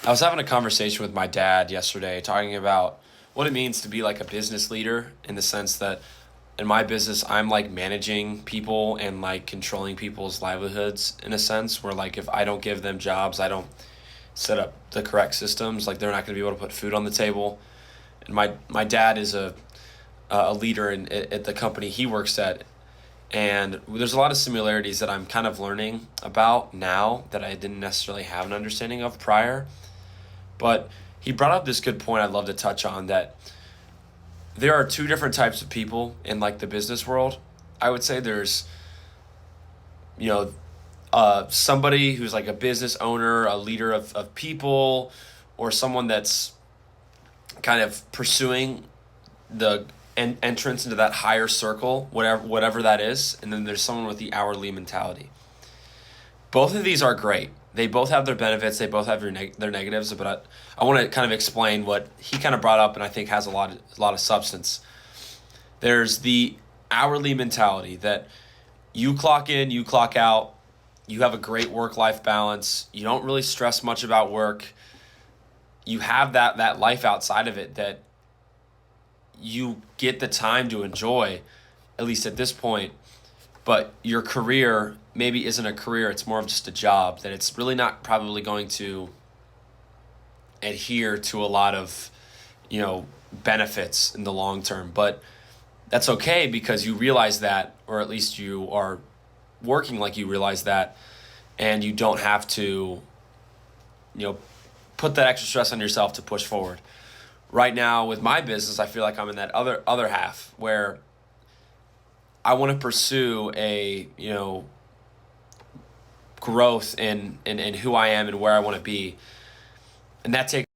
I was having a conversation with my dad yesterday talking about what it means to be like a business leader in the sense that in my business I'm like managing people and like controlling people's livelihoods in a sense where like if I don't give them jobs, I don't set up the correct systems, like they're not going to be able to put food on the table. And my dad is a leader at the company he works at, and there's a lot of similarities that I'm kind of learning about now that I didn't necessarily have an understanding of prior. But he brought up this good point I'd love to touch on, that there are two different types of people in like the business world. I would say there's, you know, somebody who's like a business owner, a leader of people, or someone that's kind of pursuing the entrance into that higher circle, whatever that is. And then there's someone with the hourly mentality. Both of these are great. They both have their benefits. They both have their negatives. But I want to kind of explain what he kind of brought up, and I think has a lot of substance. There's the hourly mentality that you clock in, you clock out. You have a great work life balance. You don't really stress much about work. You have that life outside of it that you get the time to enjoy, at least at this point. But your career maybe isn't a career, it's more of just a job, that it's really not probably going to adhere to a lot of, benefits in the long term. But that's okay because you realize that, or at least you are working like you realize that, and you don't have to, you know, put that extra stress on yourself to push forward. Right now with my business, I feel like I'm in that other half where I want to pursue a, growth in who I am and where I want to be. And that takes